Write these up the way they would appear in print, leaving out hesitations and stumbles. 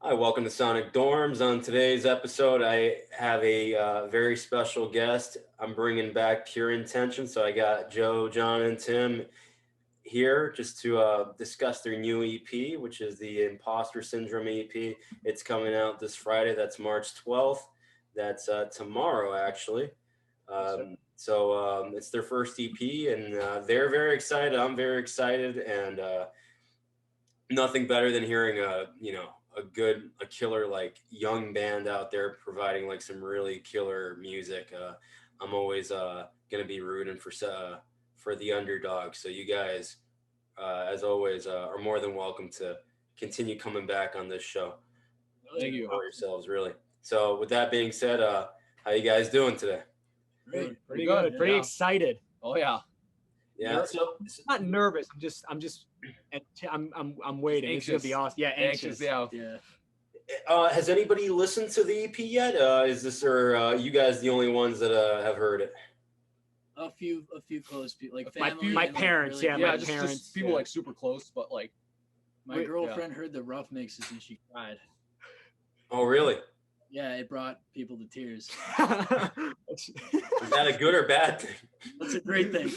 Hi, welcome to Sonic Dorms. On today's episode, I have a very special guest. I'm bringing back Pure Intention. So I got Joe, John, and Tim here just to discuss their new EP, which is the Imposter Syndrome EP. It's coming out this Friday. That's March 12th. That's tomorrow, actually. It's their first EP, and they're very excited. I'm very excited, and nothing better than hearing a killer like young band out there providing like some really killer music. I'm always gonna be rooting for the underdog. So you guys, as always, are more than welcome to continue coming back on this show. Thank you. For yourselves, really. So with that being said, how you guys doing today? Great. Pretty good. Yeah. Pretty excited. Oh yeah. Yeah. Not nervous. I'm waiting. It's gonna be awesome. Yeah, anxious. Yeah. Has anybody listened to the EP yet? Is this or you guys the only ones that have heard it? A few close people, like My family. my and, parents, like, yeah, really my close. parents, just people like super close, but like My girlfriend heard the rough mixes and she cried. Oh, really? Yeah, it brought people to tears. Is that a good or bad thing? That's a great thing.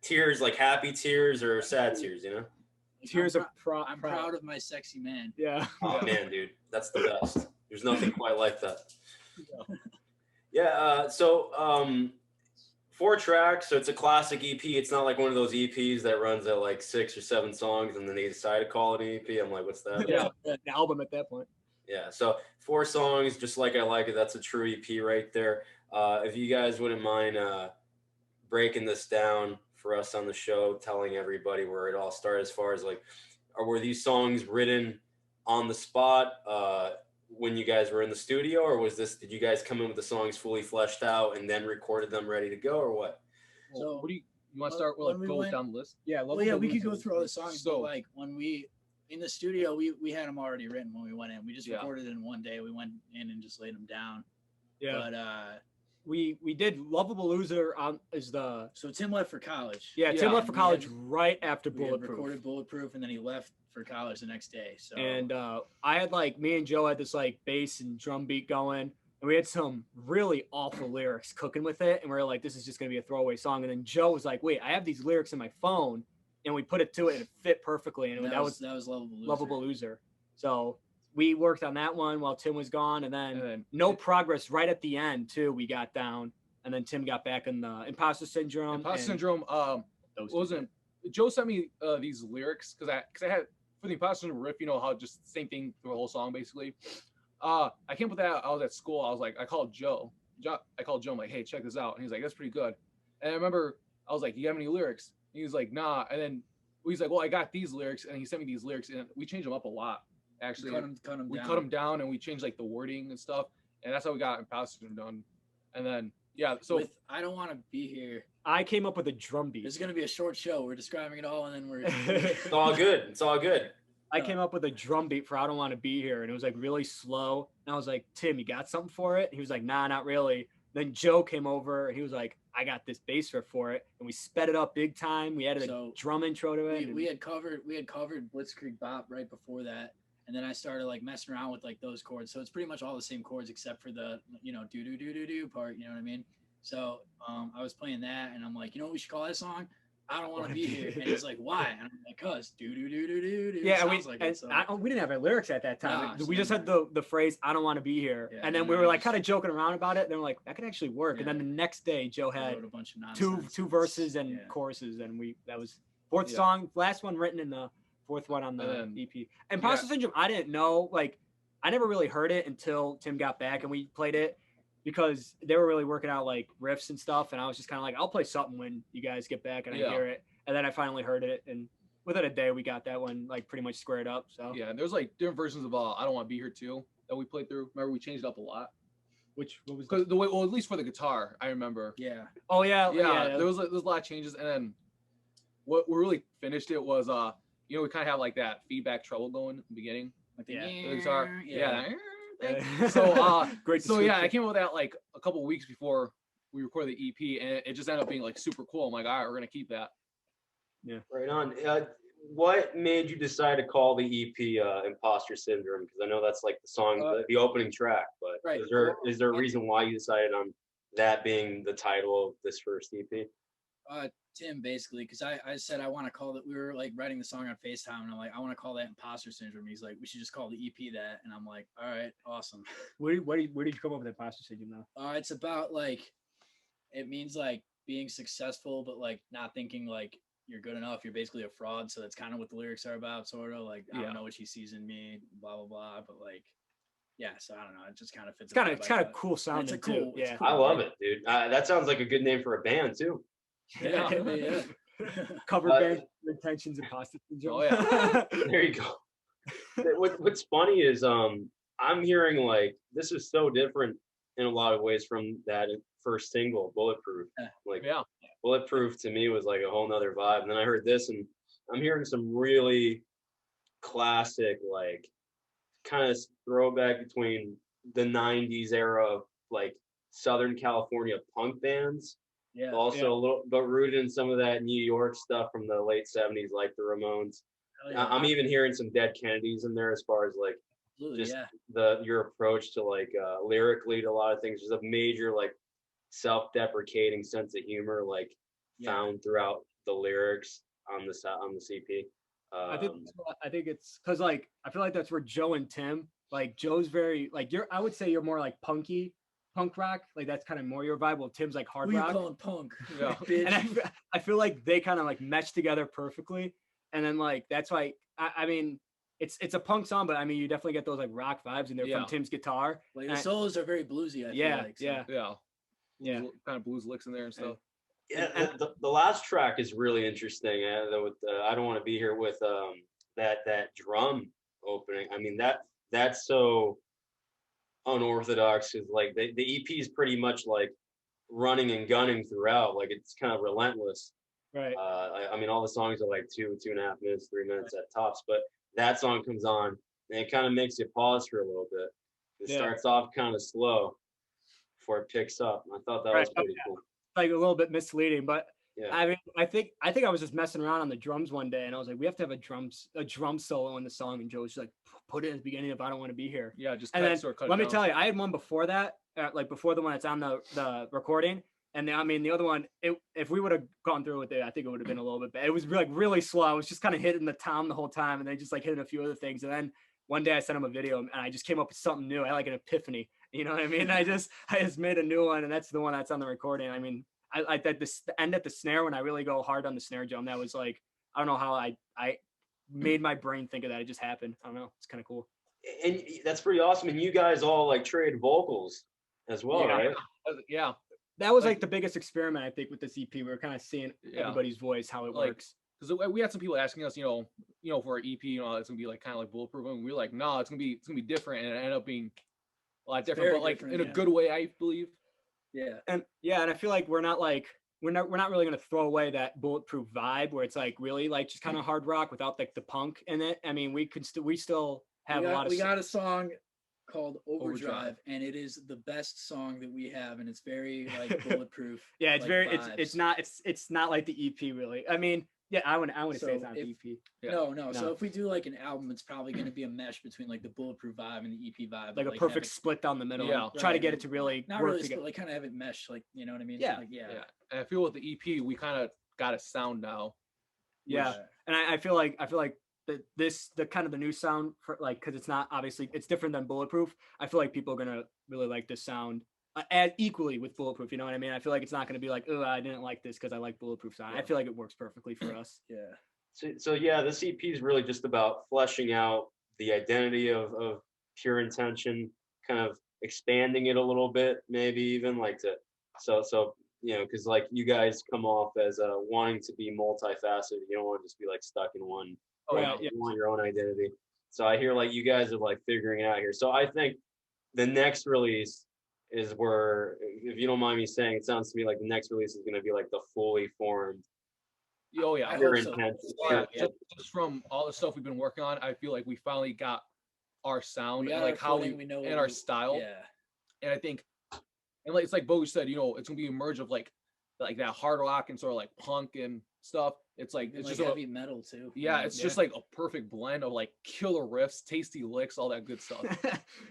Tears, like happy tears or sad tears, you know? Tears I'm, of I'm proud of my sexy man. Yeah. Oh man, dude, that's the best. There's nothing quite like that. Yeah. So 4 tracks. So it's a classic EP. It's not like one of those EPs that runs at like 6 or 7 songs and then they decide to call it an EP. I'm like, what's that? Yeah. The album at that point. Yeah. So 4 songs, just like I like it. That's a true EP right there. If you guys wouldn't mind breaking this down for us on the show, telling everybody where it all started, as far as like, were these songs written on the spot when you guys were in the studio, or did you guys come in with the songs fully fleshed out and then recorded them ready to go, or what? So what do you want to start with? Like go down the list? Yeah. Well, yeah, we could go through all the songs. So- but like when we in the studio, we had them already written when we went in. We just Yeah. recorded it in one day. We went in and just laid them down. Yeah. But We did Lovable Loser is the so Tim left for college. Tim left for we college had- right after We had Bulletproof. recorded Bulletproof, and then he left for college the next day. So And I had like me and Joe had this like bass and drum beat going, and we had some really awful lyrics cooking with it, and we were like, this is just gonna be a throwaway song. And then Joe was like, wait, I have these lyrics in my phone, and we put it to it and it fit perfectly, and that was Lovable Loser. So we worked on that one while Tim was gone, and then no progress right at the end too. We got down, and then Tim got back in the Imposter Syndrome. Imposter Syndrome. Wasn't Joe sent me these lyrics because I had for the Imposter Syndrome riff. You know how just the same thing through the whole song basically. I came up with that. I was at school. I was like, I called Joe. I called Joe. I'm like, hey, check this out. And he's like, that's pretty good. And I remember I was like, you have any lyrics? And he was like, nah. And then he's like, well, I got these lyrics, and he sent me these lyrics, and we changed them up a lot. Actually, We cut them down, and we changed like the wording and stuff, and that's how we got Imposter Syndrome done. And then so I Don't Want to Be Here. I came up with a drum beat. It's gonna be a short show. We're describing it all, and then we're. It's all good. It's all good. I came up with a drum beat for I Don't Want to Be Here, and it was like really slow. And I was like, Tim, you got something for it? He was like, nah, not really. Then Joe came over, and he was like, I got this bass riff for it, and we sped it up big time. We added a drum intro to it. We had covered Blitzkrieg Bop right before that, and then I started like messing around with like those chords. So it's pretty much all the same chords except for the do do do do do part. You know what I mean? So I was playing that, and I'm like, you know what we should call that song? I Don't Want to Be Here. And he's like, why? And I'm like, cause do do do do do do. Yeah, we didn't have our lyrics at that time. Nah, we just had the phrase "I don't want to be here," Yeah, and then we were like kind of joking around about it. And then we're like, that could actually work. Yeah. And then the next day, Joe had wrote a bunch of nonsense. two verses and Yeah. choruses, and that was fourth Yeah. song, last one written in the fourth one on the EP. Imposter Syndrome, I didn't know, like I never really heard it until Tim got back and we played it because they were really working out like riffs and stuff, and I was just kind of like, I'll play something when you guys get back and I hear it. And then I finally heard it, and within a day we got that one like pretty much squared up. So yeah, and there's like different versions of I Don't Want to Be Here too that we played through. Remember we changed it up a lot. what was Because the way, well, at least for the guitar, I remember. Yeah. Oh yeah. There was a lot of changes, and then what really finished it was we kind of have like that feedback treble going in the beginning, Like the the guitar, yeah. So Great. so yeah, I came up with that like a couple weeks before we recorded the EP, and it just ended up being like super cool. I'm like, all right, we're gonna keep that. Right on. what made you decide to call the EP Imposter Syndrome? Because I know that's like the song, the opening track, but Right. is there a reason why you decided on that being the title of this first EP? Tim, basically, because I said I want to call it. We were like writing the song on FaceTime, and I'm like, I want to call that Imposter Syndrome. He's like, we should just call the EP that, and I'm like, all right, awesome. Where did you come up with Imposter Syndrome now? It's about like, it means like being successful, but like not thinking like you're good enough. You're basically a fraud. So that's kind of what the lyrics are about, sort of like I don't know what she sees in me, blah blah blah. But like, yeah. So I don't know. It just kind of fits. It's kind of cool sounding. It's cool. Yeah, I love it, dude. That sounds like a good name for a band too. Yeah. Cover band Intentions Imposter Syndrome. Oh yeah. There you go. What's funny is I'm hearing like this is so different in a lot of ways from that first single, Bulletproof. Like Bulletproof to me was like a whole nother vibe. And then I heard this and I'm hearing some really classic, like kind of throwback between the 90s era of like Southern California punk bands. Yeah. Also a little, but rooted in some of that New York stuff from the late 70s, like the Ramones. I'm even hearing some Dead Kennedys in there as far as like just your approach to like lyrically to a lot of things. There's a major like self-deprecating sense of humor like found throughout the lyrics on the CP. I think it's because like I feel like that's where Joe and Tim, like Joe's very like I would say you're more like punk rock, like that's kind of more your vibe. Well, Tim's like hard rock. Calling punk. Yeah. And I feel like they kind of like mesh together perfectly. And then like that's why I mean it's a punk song, but I mean you definitely get those like rock vibes in there from Tim's guitar. Like the solos are very bluesy. I feel like, so. Yeah. Kind of blues licks in there and stuff. Yeah, the last track is really interesting. I don't want to be here with that drum opening. I mean that's so unorthodox because like the EP is pretty much like running and gunning throughout. Like it's kind of relentless. Right. I mean all the songs are like 2.5 minutes, 3 minutes at tops, but that song comes on and it kind of makes you pause for a little bit. It starts off kind of slow before it picks up. I thought that was pretty cool. Like a little bit misleading, but I mean, I think I was just messing around on the drums one day, and I was like, we have to have a drum solo in the song, and Joe was like, put it in the beginning if I don't want to be here. Yeah, just and then let me tell you, I had one before that, like before the one that's on the recording, and I mean the other one, if we would have gone through with it, I think it would have been a little bit bad. It was like really slow. It was just kind of hitting the tom the whole time, and then just like hitting a few other things, and then one day I sent him a video, and I just came up with something new. I had like an epiphany, you know what I mean? I just made a new one, and that's the one that's on the recording. I mean. I the end at the snare when I really go hard on the snare drum. That was like I don't know how I made my brain think of that. It just happened. I don't know. It's kind of cool. And that's pretty awesome. And you guys all like trade vocals as well, right? Yeah. That was like the biggest experiment I think with this EP. We were kind of seeing everybody's voice, how it works. Because we had some people asking us, for our EP, it's gonna be like kind of like Bulletproof, and we were like, no, it's gonna be different, and it ended up being a lot different, but like in a good way, I believe. And I feel like we're not really gonna throw away that Bulletproof vibe where it's like really like just kind of hard rock without like the punk in it. I mean, we still have a lot of. We got a song called Overdrive, and it is the best song that we have, and it's very like Bulletproof. Yeah, it's like, very vibes. it's not like the EP really. I mean, yeah, I would say it's not the EP. Yeah. No. So if we do like an album, it's probably going to be a mesh between like the Bulletproof vibe and the EP vibe. Like a perfect split down the middle. Yeah. Try to get it to really not work really together. Split, like kind of have it mesh, like you know what I mean? Yeah. Like, yeah. And I feel with the EP, we kind of got a sound now. Yeah. And I feel like the kind of the new sound for like because it's not obviously it's different than Bulletproof. I feel like people are gonna really like this sound. As equally with Bulletproof, you know what I mean? I feel like it's not going to be like, oh, I didn't like this because I like Bulletproof sound. I feel like it works perfectly for us. Yeah. So yeah, this EP is really just about fleshing out the identity of Pure Intention, kind of expanding it a little bit, maybe even like so because like you guys come off as wanting to be multifaceted. You don't want to just be like stuck in one. You want your own identity. So I hear like you guys are like figuring it out here. So I think the next release is where, if you don't mind me saying, it sounds to me like the next release is going to be like the fully formed. Oh yeah, just from all the stuff we've been working on, I feel like we finally got our sound and like how we know and our style. Yeah, and I think, and like it's like Bo said, it's gonna be a merge of like like that hard rock and sort of like punk and stuff. It's like And it's like just heavy metal too. yeah, it's just like a perfect blend of like killer riffs, tasty licks, all that good stuff.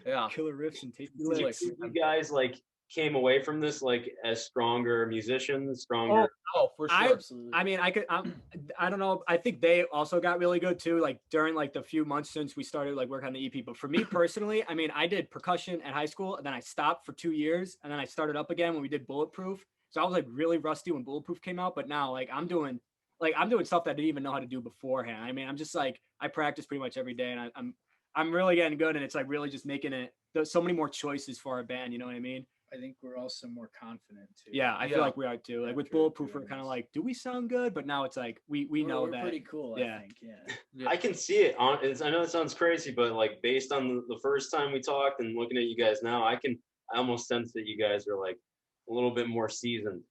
Yeah, Killer riffs and tasty Did licks. you guys like came away from this like as stronger musicians, stronger? oh for sure. Absolutely. I mean, I don't know. I think they also got really good too, like during like the few months since we started like working on the EP. But for me personally, I mean, I did percussion at high school, and then I stopped for 2 years, and then I started up again when we did Bulletproof. So I was like really rusty when Bulletproof came out, but now like I'm doing stuff that I didn't even know how to do beforehand. I mean, I'm just like I practice pretty much every day, and I'm really getting good, and it's like really just making it. There's so many more choices for our band. You know what I mean? I think we're also more confident too. Yeah, I feel like we are too. Like with After Bulletproof, we're doing kind of this. like, do we sound good? But now it's like we know We're that. pretty cool. yeah. I think. Yeah. I can see it on. I know it sounds crazy, but like based on the first time we talked and looking at you guys now, I almost sense that you guys are like a little bit more seasoned.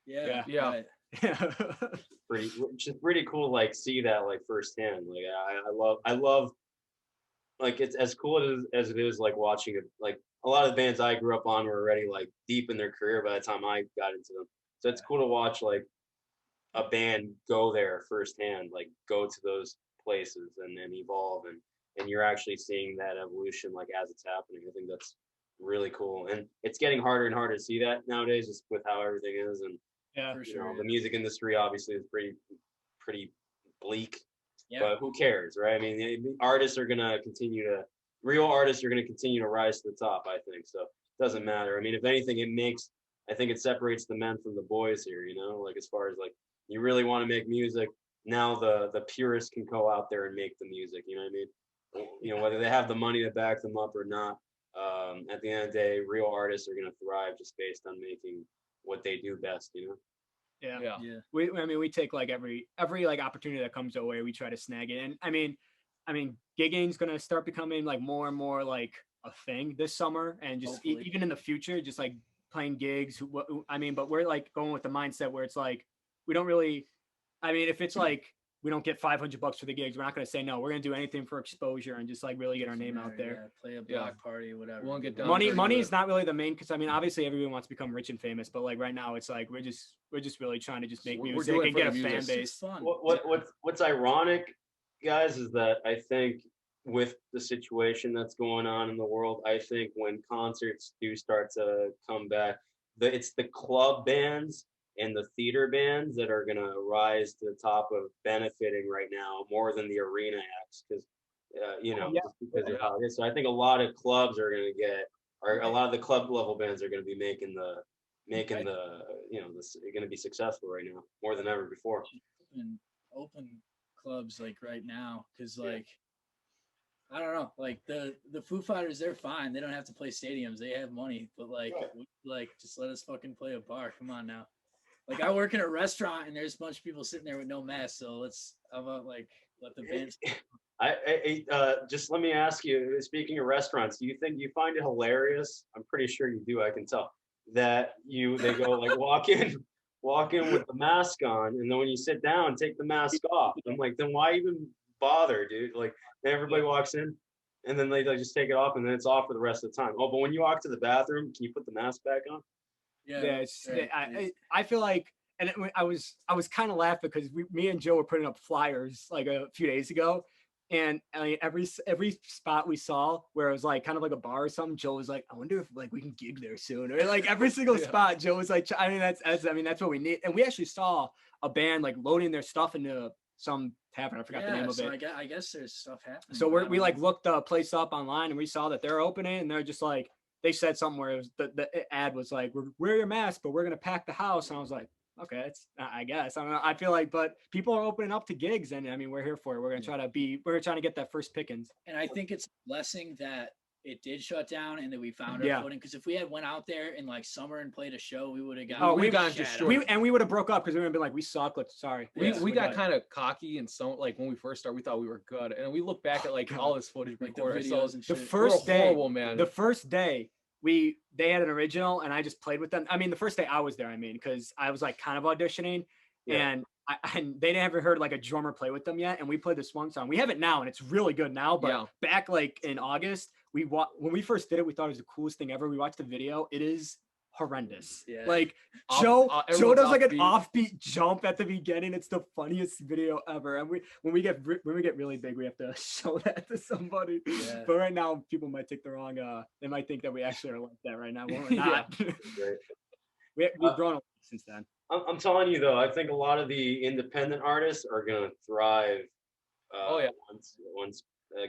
Yeah. Yeah. Right. Which is pretty cool. Like see that like firsthand. Like I love. Like it's as cool as it is like watching it. Like a lot of the bands I grew up on were already like deep in their career by the time I got into them. So it's cool to watch like a band go there firsthand, like go to those places and then evolve and you're actually seeing that evolution like as it's happening. I think that's really cool. And it's getting harder and harder to see that nowadays just with how everything is. And yeah, For you sure. know, the music industry obviously is pretty bleak. Yeah. But who cares, right? I mean, artists are gonna real artists are gonna continue to rise to the top. I think so. It doesn't matter. I mean, if anything, I think it separates the men from the boys here. You know, like as far as like you really want to make music, now the purists can go out there and make the music. You know what I mean? You know, whether they have the money to back them up or not. At the end of the day, real artists are gonna thrive just based on making what they do best. You know. yeah. Yeah. We take like every like opportunity that comes our way, we try to snag it. And I mean, gigging's gonna start becoming like more and more like a thing this summer, and just Hopefully. even in the future, just like playing gigs. I mean, but we're like going with the mindset where it's like we don't really. I mean, if it's like we don't get $500 for the gigs, we're not gonna say no. We're gonna do anything for exposure and just like really get our name out there. Yeah, play a block party, whatever. We won't get down Money is not really the main, because I mean obviously everyone wants to become rich and famous, but like right now it's like we're just really trying to just make We're music doing it and for get a the fan music. base. It's fun. What's ironic, guys, is that I think with the situation that's going on in the world, I think when concerts do start to come back, it's the club bands and the theater bands that are gonna rise to the top of benefiting right now more than the arena acts, because just because of how it is. So I think a lot of clubs are gonna a lot of the club level bands are gonna be making the they're gonna be successful right now more than ever before. And open clubs like right now, because like I don't know, like the Foo Fighters, they're fine. They don't have to play stadiums. They have money, but like just let us fucking play a bar. Come on now. Like I work in a restaurant and there's a bunch of people sitting there with no mask. So how about like let the bands. Just let me ask you, speaking of restaurants, do you find it hilarious? I'm pretty sure you do, I can tell, that they go like walk in with the mask on, and then when you sit down, take the mask off. I'm like, then why even bother, dude? Like then everybody walks in and then they just take it off and then it's off for the rest of the time. Oh, but when you walk to the bathroom, can you put the mask back on? Yeah, I feel like, and I was kind of laughing because me and Joe were putting up flyers like a few days ago, and I mean every spot we saw where it was like kind of like a bar or something, Joe was like, I wonder if like we can gig there soon, or like every single spot, Joe was like, I mean that's what we need. And we actually saw a band like loading their stuff into some tavern. I forgot the name of it. I guess there's stuff happening. So we like looked the place up online and we saw that they're opening, and they're just like, they said something where it was the ad was like, wear your mask, but we're gonna pack the house. And I was like, okay, it's I guess. I don't know. I feel like, but people are opening up to gigs, and I mean, we're here for it. We're trying to get that first pickings. And I think it's a blessing that it did shut down and that we found our footing. Because if we had went out there in like summer and played a show, we would have gotten. Oh, we got destroyed. We would have broke up because we would have been like, we suck. Sorry. We got kind of cocky, and so like when we first started, we thought we were good, and we look back at like all this footage, like the recorded videos ourselves. and The shit. first day, horrible, man. The first day. They had an original and I just played with them. I mean, the first day I was there, because I was like kind of auditioning, and they never heard like a drummer play with them yet. And we played this one song. We have it now and it's really good now. But back like in August, when we first did it, we thought it was the coolest thing ever. We watched the video. It is horrendous. Yeah. Like Off- Joe everyone's does like an offbeat. offbeat jump at the beginning. It's the funniest video ever. And when we get really big, we have to show that to somebody. Yeah. But right now, people might take the wrong. They might think that we actually are like that right now when we're Yeah. not. Great. We've grown a lot since then. I'm telling you though, I think a lot of the independent artists are gonna thrive. Oh, yeah. Once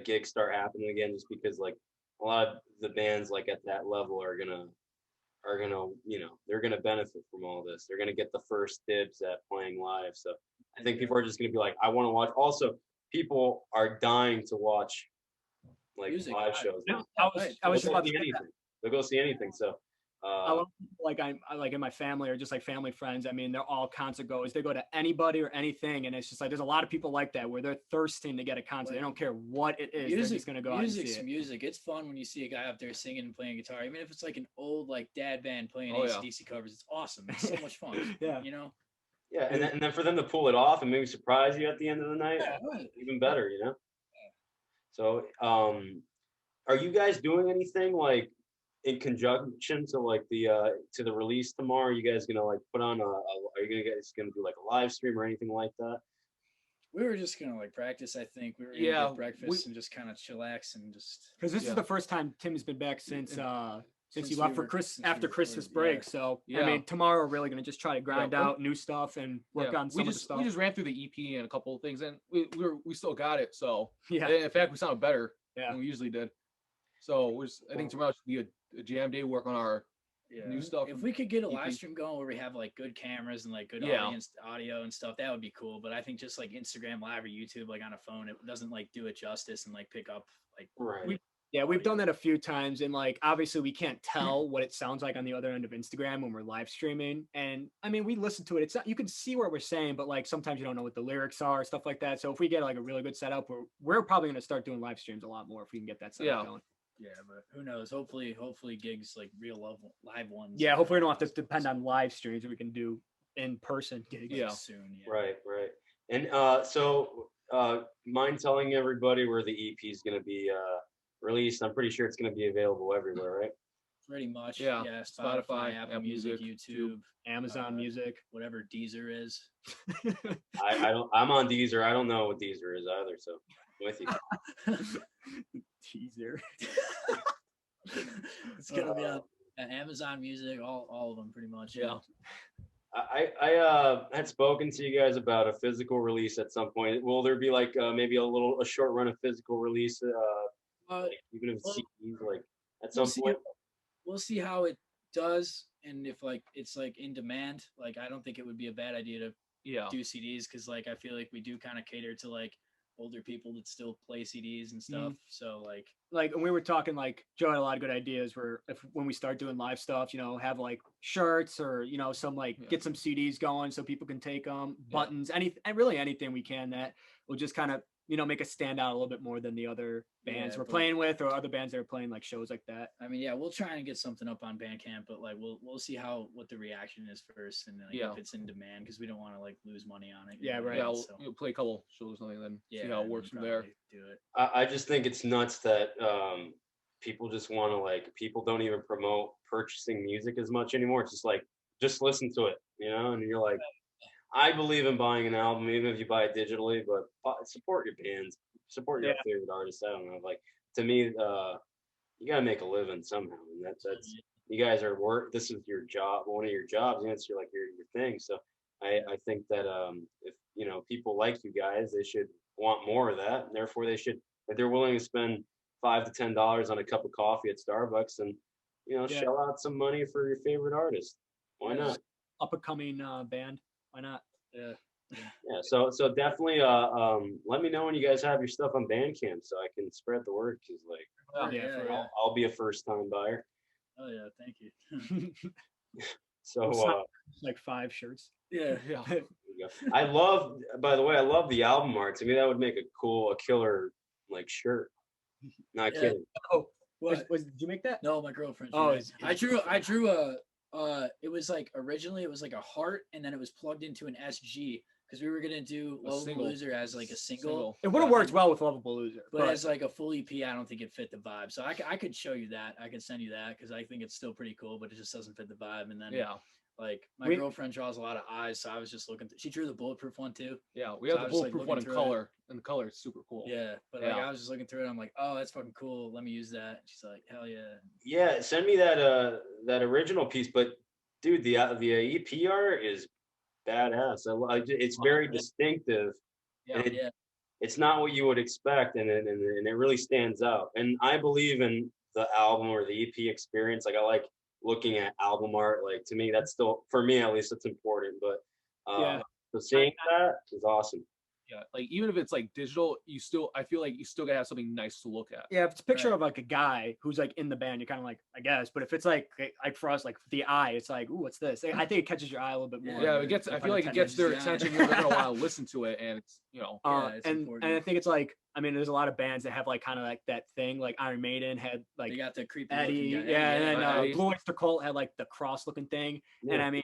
gigs start happening again, just because like a lot of the bands like at that level are gonna they're gonna benefit from all this. They're gonna get the first dibs at playing live. So I think people are just gonna be like, I want to watch. Also, people are dying to watch like Music, live right. shows. No, I was They'll just go about to see say that. anything. They'll go see anything. So I love people like I like in my family or just like family friends. I mean, they're all concert goers. They go to anybody or anything, and it's just like there's a lot of people like that where they're thirsting to get a concert. They don't care what it is. They're just gonna go out and see Music's it. music. It's fun when you see a guy up there singing and playing guitar. Even if it's like an old like dad band playing Oh, yeah. AC/DC covers, it's awesome. It's so much fun. Yeah. You know. yeah, and then for them to pull it off and maybe surprise you at the end of the night, Yeah, right. even better, you know. So, are you guys doing anything like in conjunction to like the release tomorrow? Are you guys gonna like put on are you guys gonna do like a live stream or anything like that? We were just gonna like practice. I think we were gonna Yeah, get breakfast and just kind of chillax and just. Because this Yeah. is the first time Tim's been back since Since he we left for were- since we after Christmas recorded, break. So I Yeah. mean, tomorrow we're really gonna just try to grind we're- out new stuff and work on some we of the stuff. just ran through the EP and a couple of things, and we still got it. So Yeah. and in fact, we sounded better Yeah. than we usually did. So I think tomorrow should be a jam day. Work on our new stuff. If we could get a EP. live stream going where we have like good cameras and like good Yeah. audience audio and stuff, that would be cool. But I think just like Instagram Live or YouTube, like on a phone, it doesn't like do it justice and like pick up like. Right. Yeah, we've done that a few times, and like obviously we can't tell what it sounds like on the other end of Instagram when we're live streaming. And I mean, we listen to it. It's not, you can see what we're saying, but like sometimes you don't know what the lyrics are, stuff like that. So if we get like a really good setup, we're probably gonna start doing live streams a lot more if we can get that setup going. Yeah, but who knows? Hopefully gigs like real live ones. Yeah, hopefully we don't have to depend on live streams. We can do in person gigs. Yeah. soon. Yeah. Right. And so mind telling everybody where the EP is gonna be released? I'm pretty sure it's gonna be available everywhere, right? Pretty much. Yeah. Spotify, Apple Music, YouTube, Amazon Music, whatever Deezer is. I'm on Deezer. I don't know what Deezer is either, so I'm with you. teaser. It's gonna be on Amazon Music, all of them pretty much. Yeah. I had spoken to you guys about a physical release at some point. Will there be like maybe a short run of physical release, like, even if it's CDs, like at some point? We'll see how it does, and if like it's like in demand. Like I don't think it would be a bad idea to do CDs because like I feel like we do kind of cater to like older people that still play CDs and stuff. So like when we were talking, like Joe had a lot of good ideas where when we start doing live stuff, have like shirts or some like get some CDs going so people can take them, buttons, really anything we can that will just kind of make us stand out a little bit more than the other bands we're playing with or other bands that are playing like shows like that. I mean, yeah, we'll try and get something up on Bandcamp, but like we'll see what the reaction is first, and like, if it's in demand, because we don't want to like lose money on it. Yeah, right. Yeah, we'll play a couple shows or something, then see how it works from there. Do it. I just think it's nuts that people just want to people don't even promote purchasing music as much anymore. It's just like, just listen to it, and you're like, I believe in buying an album, even if you buy it digitally, but support your bands, support your favorite artists. I don't know. Like, to me, you gotta make a living somehow. And that's you guys are this is your job, one of your jobs, and it's your thing. So I think that if people like you guys, they should want more of that. And therefore they should, if they're willing to spend $5 to $10 on a cup of coffee at Starbucks and shell out some money for your favorite artist. Why not? Up and coming band. Why not? Yeah. So definitely let me know when you guys have your stuff on Bandcamp so I can spread the word, because I'll be a first time buyer. Oh yeah, thank you. So like 5 shirts. Yeah. I love the album art. To me, that would make a killer like shirt. Not kidding. Oh, did you make that? No, my girlfriend. Oh, I drew a it was like originally it was like a heart, and then it was plugged into an SG, because we were gonna do Lovable Loser as like a single. It would have worked well with Lovable Loser, but as like a full EP, I don't think it fit the vibe. So I could show you that. I could send you that because I think it's still pretty cool, but it just doesn't fit the vibe. And then like my girlfriend draws a lot of eyes, so I was just looking. She drew the Bulletproof one too. Yeah, we have the Bulletproof one in color, and the color is super cool. Yeah, but like I was just looking through it. I'm like, oh, that's fucking cool. Let me use that. She's like, hell yeah. Yeah, send me that that original piece. But dude, the EP art is badass. It's very distinctive. Yeah, it's not what you would expect, and it really stands out. And I believe in the album or the EP experience. Like I like looking at album art. Like to me, that's still, for me at least, it's important. But so seeing that is awesome. Yeah, like even if it's like digital, I feel like you still gotta have something nice to look at. Yeah, if it's a picture of like a guy who's like in the band, you're kind of like, I guess. But if it's like for us, like the eye, it's like, ooh, what's this? I think it catches your eye a little bit more. Yeah, it gets. I feel like it gets their attention. They're gonna want to listen to it, and it's and I think it's like, I mean, there's a lot of bands that have like kind of like that thing. Like Iron Maiden had like they got the creepy Eddie, and then Blue Oyster Cult had like the cross looking thing, and I mean.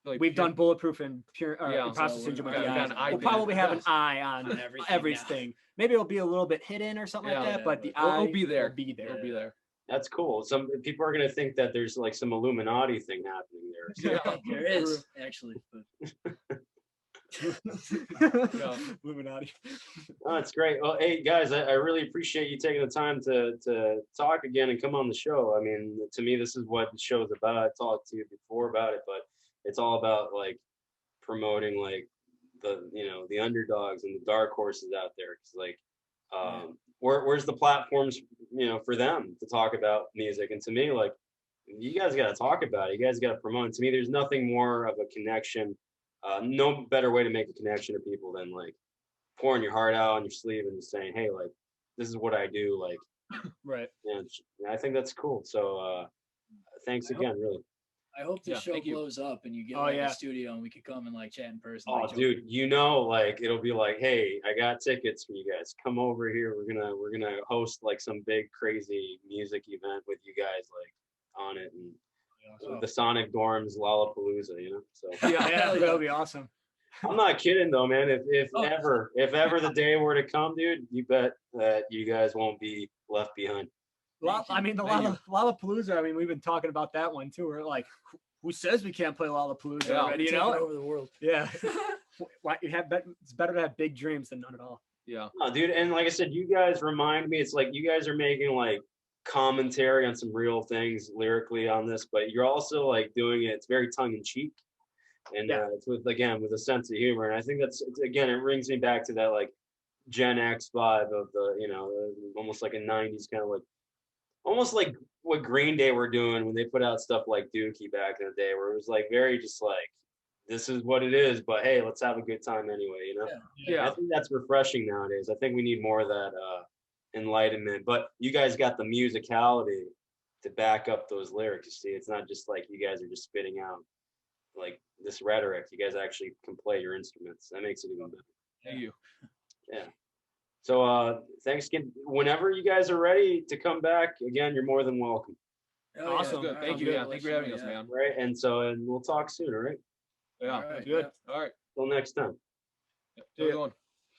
Like we've done Bulletproof and Imposter Syndrome. We'll probably have an eye on everything. Maybe it'll be a little bit hidden or something like that, but the eye will be there. It'll be there. That's cool. Some people are gonna think that there's like some Illuminati thing happening there. So. Yeah, there is actually. Illuminati. Oh, that's great. Well, hey guys, I really appreciate you taking the time to talk again and come on the show. I mean, to me, this is what the show's about. I talked to you before about it, but it's all about like promoting like the underdogs and the dark horses out there. Cause like, where's the platforms, for them to talk about music? And to me, like, you guys got to talk about it. You guys got to promote it. To me, there's nothing more of a connection. No better way to make a connection to people than like pouring your heart out on your sleeve and just saying, hey, like, this is what I do. Like, right. I think that's cool. So, thanks again, really. I hope the show blows up and you get a studio and we could come and like chat in person. Oh, like, dude, like it'll be like, hey, I got tickets for you guys. Come over here. We're gonna host like some big crazy music event with you guys like on it, and the Sonic Dorms Lollapalooza, So that'll be awesome. I'm not kidding though, man. If ever the day were to come, dude, you bet that you guys won't be left behind. I mean, the Lollapalooza. I mean, we've been talking about that one too. We're like, who says we can't play Lollapalooza already? Over the world. Yeah. It's better to have big dreams than none at all. Yeah. No, dude, and like I said, you guys remind me. It's like you guys are making like commentary on some real things lyrically on this, but you're also like doing it. It's very tongue in cheek, and it's with a sense of humor. And I think it brings me back to that like Gen X vibe of the almost like a '90s kind of like. Almost like what Green Day were doing when they put out stuff like Dookie back in the day, where it was like very just like, this is what it is, but hey, let's have a good time anyway, Yeah. I think that's refreshing nowadays. I think we need more of that enlightenment. But you guys got the musicality to back up those lyrics. You see, it's not just like you guys are just spitting out like this rhetoric. You guys actually can play your instruments. That makes it even better. Thank you. Yeah. So thanks again. Whenever you guys are ready to come back, again, you're more than welcome. Awesome. Good. Thank you. Yeah. Thanks for having us, man. Right. And we'll talk soon, all right? Yeah. All right. Good. All right. Till next time. Have a good one.